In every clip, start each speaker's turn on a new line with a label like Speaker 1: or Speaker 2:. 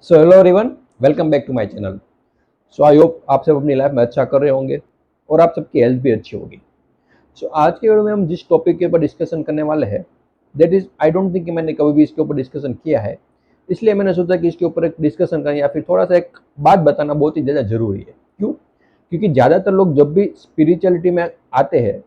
Speaker 1: So hello everyone, welcome back to my channel. So I hope आप सब अपनी life में अच्छा कर रहे होंगे और आप सबकी हेल्थ भी अच्छी होगी। सो आज के वीडियो में हम जिस टॉपिक के ऊपर डिस्कशन करने वाले हैं, that is I don't think कि मैंने कभी भी इसके ऊपर डिस्कशन किया है, इसलिए मैंने सोचा कि इसके ऊपर एक डिस्कशन करें या फिर थोड़ा सा एक बात बताना बहुत ही ज़्यादा जरूरी है। क्यों? क्योंकि ज़्यादातर लोग जब भी स्पिरिचुअलिटी में आते हैं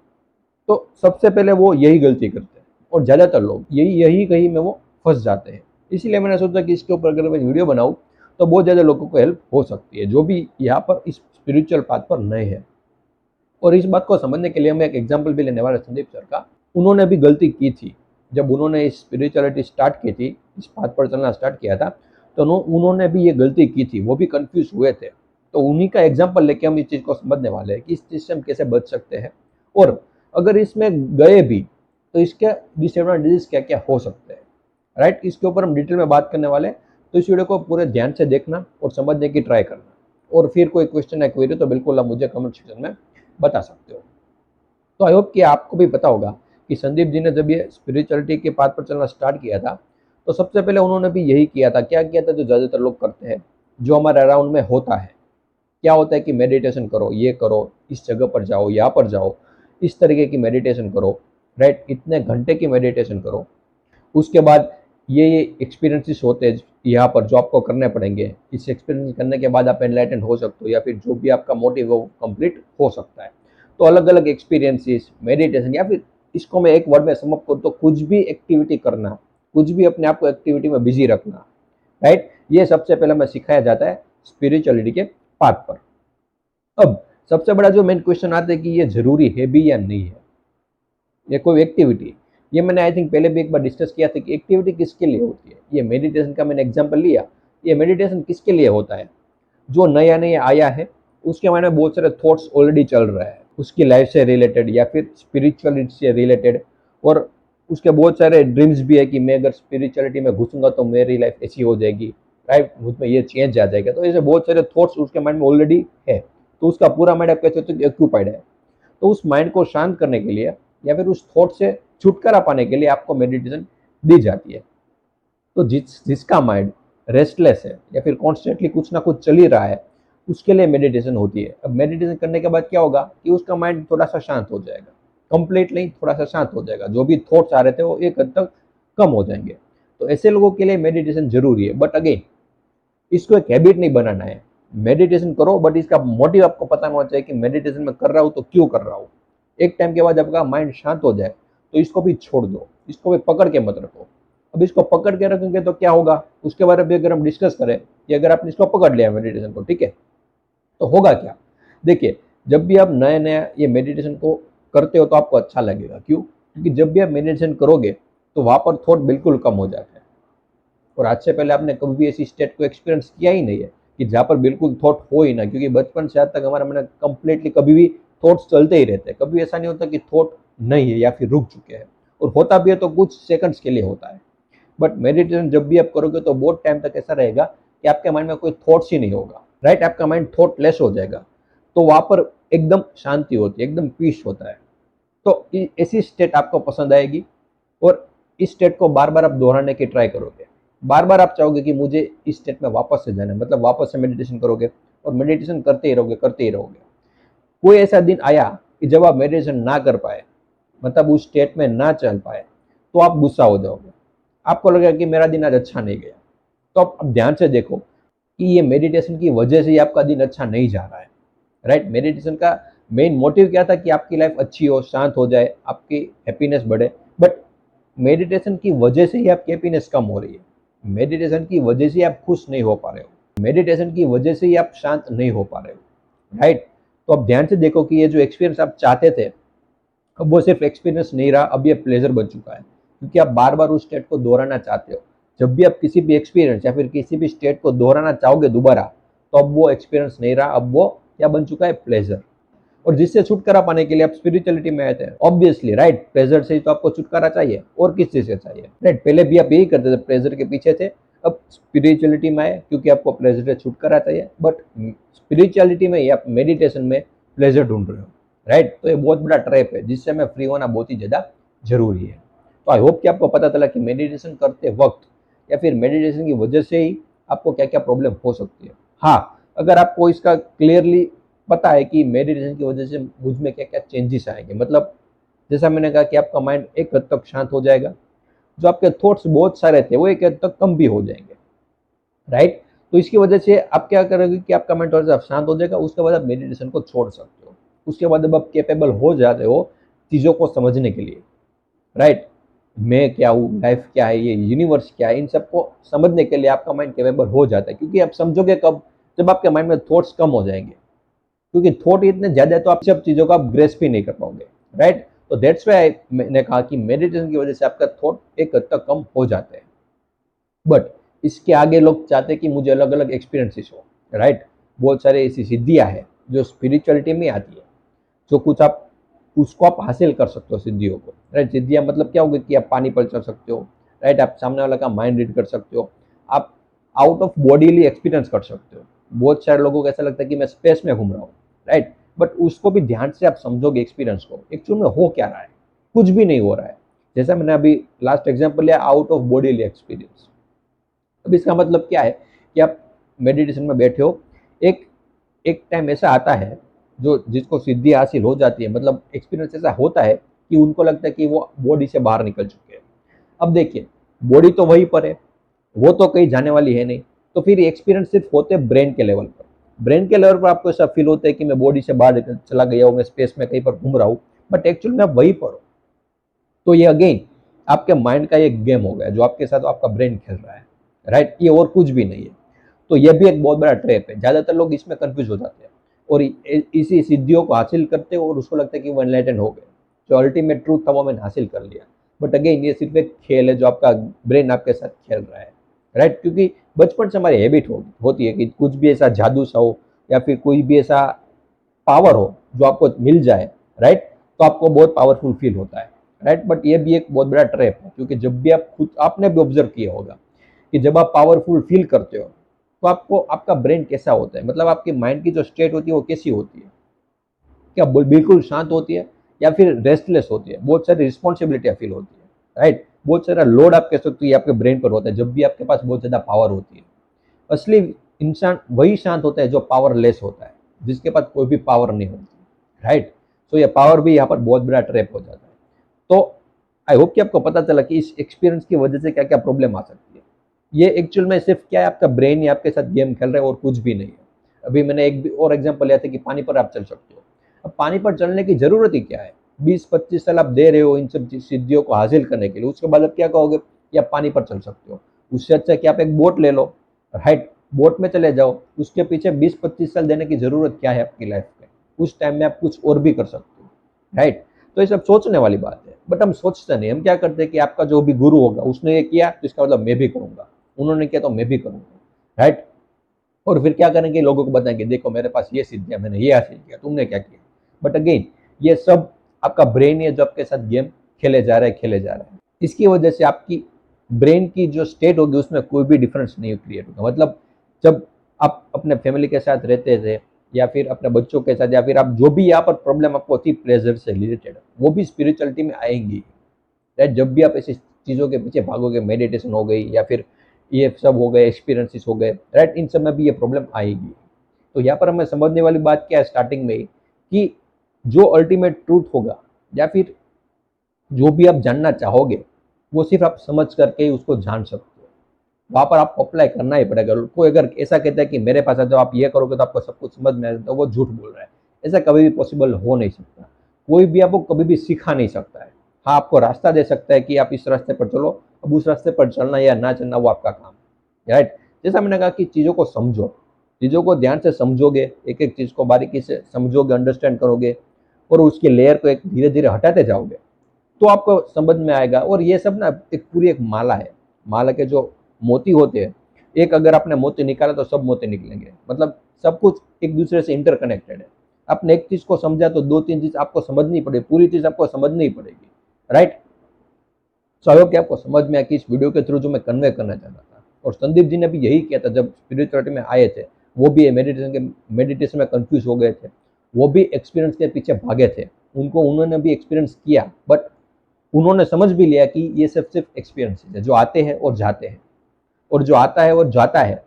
Speaker 1: तो सबसे पहले वो यही गलती करते हैं और ज़्यादातर लोग यही यही कहीं में वो फंस जाते हैं। इसीलिए मैंने सोचा कि इसके ऊपर अगर मैं वीडियो बनाऊँ तो बहुत ज़्यादा लोगों को हेल्प हो सकती है जो भी यहाँ पर इस स्पिरिचुअल पाथ पर नए हैं। और इस बात को समझने के लिए हम एक एग्जाम्पल भी लेने वाले संदीप सर का। उन्होंने भी गलती की थी जब उन्होंने इस स्पिरिचुअलिटी स्टार्ट की थी, इस पाथ पर चलना स्टार्ट किया था, तो उन्होंने भी ये गलती की थी, वो भी कंफ्यूज हुए थे। तो उन्हीं का एग्जाम्पल लेके हम इस चीज़ को समझने वाले हैं कि इस चीज़ से हम कैसे बच सकते हैं, और अगर इसमें गए भी तो इसके डिसएडवांटेजेस क्या क्या हो सकते हैं। राइट, इसके ऊपर हम डिटेल में बात करने वाले हैं। तो इस वीडियो को पूरे ध्यान से देखना और समझने की ट्राई करना, और फिर कोई क्वेश्चन या क्वेरी तो बिल्कुल आप मुझे कमेंट सेक्शन में बता सकते हो। तो आई होप कि आपको भी पता होगा कि संदीप जी ने जब ये स्पिरिचुअलिटी के पाथ पर चलना स्टार्ट किया था तो सबसे पहले उन्होंने भी यही किया था। क्या किया था? जो ज़्यादातर लोग करते हैं, जो हमारे अराउंड में होता है। क्या होता है कि मेडिटेशन करो, ये करो, इस जगह पर जाओ, यहाँ पर जाओ, इस तरीके की मेडिटेशन करो, राइट, इतने घंटे की मेडिटेशन करो। उसके बाद ये एक्सपीरियंसेस होते हैं यहाँ पर जो आपको करने पड़ेंगे। इस एक्सपीरियंस करने के बाद आप एनलाइटेंड हो सकते हो या फिर जो भी आपका मोटिव है वो कंप्लीट हो सकता है। तो अलग अलग एक्सपीरियंसेस, मेडिटेशन, या फिर इसको मैं एक वर्ड में समअप करूँ तो कुछ भी एक्टिविटी करना, कुछ भी अपने आप को एक्टिविटी में बिजी रखना, राइट, ये सबसे पहले हमें सिखाया जाता है स्पिरिचुअलिटी के पाथ पर। अब सबसे बड़ा जो मेन क्वेश्चन आता है कि ये जरूरी है भी या नहीं है, ये कोई एक्टिविटी। ये मैंने आई थिंक पहले भी एक बार डिस्कस किया था कि एक्टिविटी किसके लिए होती है। ये मेडिटेशन का मैंने एग्जांपल लिया। ये मेडिटेशन किसके लिए होता है? जो नया नया आया है, उसके माइंड में बहुत सारे थॉट्स ऑलरेडी चल रहे हैं, उसकी लाइफ से रिलेटेड या फिर स्पिरिचुअलिटी से रिलेटेड, और उसके बहुत सारे ड्रीम्स भी है कि मैं अगर स्पिरिचुअलिटी में घुसूंगा तो मेरी लाइफ ऐसी हो जाएगी, राइट, मुझ में ये चेंज आ जाएगा। तो ऐसे बहुत सारे थॉट्स उसके माइंड में ऑलरेडी है। तो उसका पूरा माइंड आप कह सकते हो कि ऑक्यूपाइड है। तो उस माइंड को शांत करने के लिए या फिर उस थॉट से छुटकारा पाने के लिए आपको मेडिटेशन दी जाती है। तो जिसका माइंड रेस्टलेस है या फिर कॉन्स्टेंटली कुछ ना कुछ चल ही रहा है, उसके लिए मेडिटेशन होती है। अब मेडिटेशन करने के बाद क्या होगा कि उसका माइंड थोड़ा सा शांत हो जाएगा, कंप्लीट नहीं, थोड़ा सा शांत हो जाएगा। जो भी थॉट्स आ रहे थे वो एक हद तक कम हो जाएंगे। तो ऐसे लोगों के लिए मेडिटेशन जरूरी है। बट अगेन, इसको एक हैबिट नहीं बनाना है। मेडिटेशन करो, बट इसका मोटिव आपको पता होना चाहिए कि मेडिटेशन में कर रहा हूँ तो क्यों कर रहा हूँ। एक टाइम के बाद जब आपका माइंड शांत हो जाए तो इसको भी छोड़ दो, इसको भी पकड़ के मत रखो। अब इसको पकड़ के रखेंगे तो क्या होगा, उसके बारे में अगर हम डिस्कस करें कि अगर आपने इसको पकड़ लिया मेडिटेशन को, ठीक है, तो होगा क्या? देखिए, जब भी आप नया नया ये मेडिटेशन को करते हो तो आपको अच्छा लगेगा। क्यों? क्योंकि जब भी आप मेडिटेशन करोगे तो वहां पर थॉट बिल्कुल कम हो जाते हैं। और आज से पहले आपने कभी भी ऐसी स्टेट को एक्सपीरियंस किया ही नहीं है कि जहाँ पर बिल्कुल थॉट हो ही ना, क्योंकि बचपन से आज तक हमारे मन में कंप्लीटली कभी भी थॉट्स चलते ही रहते हैं। कभी ऐसा नहीं होता कि थॉट नहीं है या फिर रुक चुके हैं, और होता भी है तो कुछ सेकंड्स के लिए होता है। बट मेडिटेशन जब भी आप करोगे तो बहुत टाइम तक ऐसा रहेगा कि आपके माइंड में कोई थॉट्स ही नहीं होगा, राइट, आपका माइंड थॉट लेस हो जाएगा। तो वहां पर एकदम शांति होती है, एकदम पीस होता है। तो ऐसी स्टेट आपको पसंद आएगी, और इस स्टेट को बार बार आप दोहराने की ट्राई करोगे। बार बार आप चाहोगे कि मुझे इस स्टेट में वापस से जाना है, मतलब वापस से मेडिटेशन करोगे और मेडिटेशन करते ही रहोगे, करते ही रहोगे। कोई ऐसा दिन आया कि जब आप मेडिटेशन ना कर पाए, मतलब उस स्टेट में ना चल पाए, तो आप गुस्सा हो जाओगे। आपको लगेगा कि मेरा दिन आज अच्छा नहीं गया। तो आप अब ध्यान से देखो कि ये मेडिटेशन की वजह से ही आपका दिन अच्छा नहीं जा रहा है, राइट। मेडिटेशन का मेन मोटिव क्या था कि आपकी लाइफ अच्छी हो, शांत हो जाए, आपकी हैप्पीनेस बढ़े। बट मेडिटेशन की वजह से ही आपकी हैप्पीनेस कम हो रही है, मेडिटेशन की वजह से आप खुश नहीं हो पा रहे हो, मेडिटेशन की वजह से ही आप शांत नहीं हो पा रहे हो, राइट। तो अब ध्यान से देखो कि ये जो एक्सपीरियंस आप चाहते थे, अब वो सिर्फ एक्सपीरियंस नहीं रहा, अब ये प्लेजर बन चुका है, क्योंकि आप बार बार उस स्टेट को दोहराना चाहते हो। जब भी आप किसी भी एक्सपीरियंस या फिर किसी भी स्टेट को दोहराना चाहोगे दोबारा, तो अब वो एक्सपीरियंस नहीं रहा, अब वो क्या बन चुका है? प्लेजर। और जिससे छुटकारा पाने के लिए आप स्पिरिचुअलिटी में आए थे, ऑब्वियसली, राइट। प्लेजर से ही तो आपको छुटकारा चाहिए, और किस चीज से चाहिए, राइट। पहले भी आप यही करते थे, प्लेजर के पीछे थे। अब स्पिरिचुअलिटी में आए क्योंकि आपको प्लेजर से छुटकारा चाहिए। बट स्पिरिचुअलिटी में या मेडिटेशन में प्लेजर ढूंढ रहे हो, राइट। तो ये बहुत बड़ा ट्रैप है जिससे हमें फ्री होना बहुत ही ज्यादा जरूरी है। तो आई होप कि आपको पता चला कि मेडिटेशन करते वक्त या फिर मेडिटेशन की वजह से ही आपको क्या क्या प्रॉब्लम हो सकती है। हाँ, अगर आपको इसका क्लियरली पता है कि मेडिटेशन की वजह से मुझ में क्या क्या चेंजेस आएंगे, मतलब जैसा मैंने कहा कि आपका माइंड एक हद तक शांत हो जाएगा, जो आपके थॉट्स बहुत सारे थे वो एक हद तक कम भी हो जाएंगे, राइट। तो इसकी वजह से आप क्या करोगे कि आपका माइंड थोड़ा सा शांत हो जाएगा, उसके बाद आप मेडिटेशन को छोड़ सकते हो। उसके बाद अब आप कैपेबल हो जाते हो चीज़ों को समझने के लिए, राइट। मैं क्या हूँ, लाइफ क्या है, ये यूनिवर्स क्या है, इन सबको समझने के लिए आपका माइंड कैपेबल हो जाता है। क्योंकि आप समझोगे कब, जब आपके माइंड में थॉट्स कम हो जाएंगे। क्योंकि थॉट इतने ज्यादा है तो आप सब चीजों को आप ग्रेस भी नहीं कर पाओगे, राइट। तो दैट्स वाई मैंने कहा कि मेडिटेशन की वजह से आपका थॉट एक हद तक कम हो जाते हैं। बट इसके आगे लोग चाहते हैं कि मुझे अलग अलग एक्सपीरियंसेस हो, राइट। बहुत सारे ऐसी सिद्धियां हैं जो स्पिरिचुअलिटी में आती है, जो कुछ आप उसको आप हासिल कर सकते हो सिद्धियों को, राइट। सिद्धियां मतलब क्या होगी कि आप पानी पर चल सकते हो, राइट। आप सामने वाला का माइंड रीड कर सकते हो, आप आउट ऑफ बॉडीली एक्सपीरियंस कर सकते हो। बहुत सारे लोगों को ऐसा लगता है कि मैं स्पेस में घूम रहा हूँ, राइट। बट उसको भी ध्यान से आप समझोगे एक्सपीरियंस को, एक्चुअल में हो क्या रहा है, कुछ भी नहीं हो रहा है। जैसा मैंने अभी लास्ट एग्जाम्पल लिया, आउट ऑफ बॉडीली एक्सपीरियंस। अब इसका मतलब क्या है कि आप मेडिटेशन में बैठे हो, एक एक टाइम ऐसा आता है जो जिसको सिद्धि हासिल हो जाती है, मतलब एक्सपीरियंस ऐसा होता है कि उनको लगता है कि वो बॉडी से बाहर निकल चुके हैं। अब देखिए, बॉडी तो वहीं पर है, वो तो कहीं जाने वाली है नहीं। तो फिर एक्सपीरियंस सिर्फ होते हैं ब्रेन के लेवल पर। ब्रेन के लेवल पर आपको ऐसा फील होता है कि मैं बॉडी से बाहर चला गया हूँ, मैं स्पेस में कहीं पर घूम रहा हूँ, बट एक्चुअली मैं वहीं पर हूँ। तो ये अगेन आपके माइंड का एक गेम हो गया जो आपके साथ आपका ब्रेन खेल रहा है, राइट। ये और कुछ भी नहीं है। तो ये भी एक बहुत बड़ा ट्रैप है, ज्यादातर लोग इसमें कंफ्यूज हो जाते हैं और इसी सिद्धियों को हासिल करते हैं और उसको लगता है कि वो एनलाइटन हो गए, जो अल्टीमेट ट्रूथ था वो मैंने हासिल कर लिया। बट अगेन ये सिर्फ एक खेल है जो आपका ब्रेन आपके साथ खेल रहा है, राइट। क्योंकि बचपन से हमारी हैबिट होती है कि कुछ भी ऐसा जादू सा हो या फिर कोई भी ऐसा पावर हो जो आपको मिल जाए, राइट, तो आपको बहुत पावरफुल फील होता है, राइट। बट ये भी एक बहुत बड़ा ट्रैप है, क्योंकि जब भी आप खुद, आपने भी ऑब्जर्व किया होगा कि जब आप पावरफुल फील करते हो तो आपको आपका ब्रेन कैसा होता है, मतलब आपकी माइंड की जो स्टेट होती है वो कैसी होती है, क्या बिल्कुल शांत होती है या फिर रेस्टलेस होती है, बहुत सारी रिस्पॉन्सिबिलिटियां फील होती है, राइट। बहुत सारा लोड आप कह सकते हो आपके ब्रेन पर होता है जब भी आपके पास बहुत ज्यादा पावर होती है। असली इंसान वही शांत होता है जो पावरलेस होता है, जिसके पास कोई भी पावर नहीं होती, राइट। तो ये पावर भी यहाँ पर बहुत बड़ा ट्रैप हो जाता है। तो आई होप कि आपको पता चला कि इस एक्सपीरियंस की वजह से क्या क्या प्रॉब्लम आ सकती है। ये एक्चुअल में सिर्फ क्या है, आपका ब्रेन ही आपके साथ गेम खेल रहा है और कुछ भी नहीं है। अभी मैंने एक भी और एग्जांपल लिया था कि पानी पर आप चल सकते हो। अब पानी पर चलने की जरूरत ही क्या है, 20-25 साल आप दे रहे हो इन सब सिद्धियों को हासिल करने के लिए, उसके बाद आप क्या कहोगे कि आप पानी पर चल सकते हो। उससे अच्छा कि आप एक बोट ले लो, राइट, बोट में चले जाओ। उसके पीछे 20-25 साल देने की जरूरत क्या है आपकी लाइफ में, उस टाइम में आप कुछ और भी कर सकते हो, राइट। तो ये सब सोचने वाली बात है, बट हम सोचते नहीं। हम क्या करते हैं कि आपका जो भी गुरु होगा उसने ये किया तो इसका मतलब मैं भी करूंगा, उन्होंने किया तो मैं भी करूंगा, राइट। और फिर क्या करेंगे, लोगों को बताएंगे देखो मेरे पास ये सिद्धियां, मैंने ये हासिल किया, तुमने क्या किया। बट अगेन ये सब आपका ब्रेन है जो आपके साथ गेम खेले जा रहा है। इसकी वजह से आपकी ब्रेन की जो स्टेट होगी उसमें कोई भी डिफरेंस नहीं क्रिएट होगा। मतलब जब आप अपने फैमिली के साथ रहते थे या फिर अपने बच्चों के साथ, या फिर आप जो भी यहाँ पर प्रॉब्लम आपको होती प्लेजर से रिलेटेड, वो भी स्पिरिचुअलिटी में आएंगी, राइट। जब भी आप ऐसी चीज़ों के पीछे भागोगे, मेडिटेशन हो गई या फिर ये सब हो गए, एक्सपीरियंसेस हो गए, राइट, इन सब में भी ये प्रॉब्लम आएगी। तो यहाँ पर हमें समझने वाली बात क्या है स्टार्टिंग में ही, कि जो अल्टीमेट ट्रूथ होगा या फिर जो भी आप जानना चाहोगे वो सिर्फ आप समझ करके ही उसको जान सकते हो। वहाँ पर आपको अप्लाई करना ही पड़ेगा। कोई अगर ऐसा कहता है कि मेरे पास आ जाओ, आप ये करोगे तो आपको सब कुछ समझ में आ जाता है, तो वो झूठ बोल रहा है। ऐसा कभी भी पॉसिबल हो नहीं सकता। कोई भी आपको कभी भी सिखा नहीं सकता है। हाँ, आपको रास्ता दे सकता है कि आप इस रास्ते पर चलो, अब उस रास्ते पर चलना या ना चलना वो आपका काम है, राइट। जैसा मैंने कहा कि चीज़ों को समझो, चीज़ों को ध्यान से समझोगे, एक एक चीज़ को बारीकी से समझोगे, अंडरस्टैंड करोगे और उसकी लेयर को एक धीरे धीरे हटाते जाओगे तो आपको समझ में आएगा। और ये सब ना एक पूरी एक माला है। माला के जो मोती होते हैं, एक अगर आपने मोती निकाला तो सब मोती निकलेंगे, मतलब सब कुछ एक दूसरे से इंटरकनेक्टेड है। आपने एक चीज को समझा तो दो तीन चीज आपको समझनी पड़ेगी, पूरी चीज आपको समझनी पड़ेगी, राइट। सो कि आपको समझ में आया कि इस वीडियो के थ्रू जो मैं कन्वे करना चाहता था। और संदीप जी ने भी यही किया था जब स्पिरिचुअलिटी में आए थे। वो भी मेडिटेशन में कंफ्यूज हो गए थे, वो भी एक्सपीरियंस के पीछे भागे थे। उन्होंने भी एक्सपीरियंस किया, बट उन्होंने समझ भी लिया कि ये सब सिर्फ एक्सपीरियंस है जो आते हैं और जाते हैं, और जो आता है और जाता है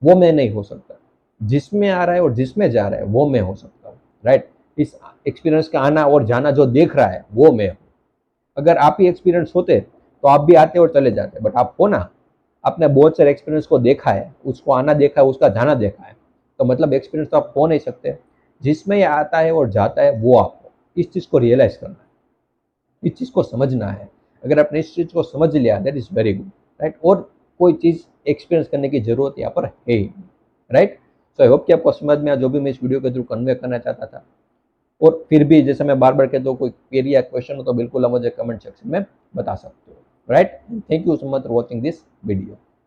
Speaker 1: वो मैं नहीं हो सकता। जिसमें आ रहा है और जिसमें जा रहा है वो मैं हो सकता हूँ, राइट। इस एक्सपीरियंस का आना और जाना जो देख रहा है वो मैं हूँ। अगर आप ही एक्सपीरियंस होते तो आप भी आते और चले जाते, बट आप हो ना, आपने बहुत सारे एक्सपीरियंस को देखा है, उसको आना देखा है, उसका जाना देखा है, तो मतलब एक्सपीरियंस तो आप हो नहीं सकते। जिसमें ये आता है और जाता है वो आप हो। इस चीज़ को रियलाइज करना है, इस चीज़ को समझना है। अगर आपने इस चीज़ को समझ लिया, that is very good, right. और कोई चीज़ एक्सपीरियंस करने की जरूरत यहाँ पर है ही, राइट। सो आई होप कि आपको समझ में आया जो भी मैं इस वीडियो के थ्रू कन्वे करना चाहता था। और फिर भी जैसे मैं बार बार कहता हूँ, कोई क्वेरी या क्वेश्चन हो तो बिल्कुल आप मुझे कमेंट सेक्शन में बता सकते हो, right. Thank you so much for watching this video.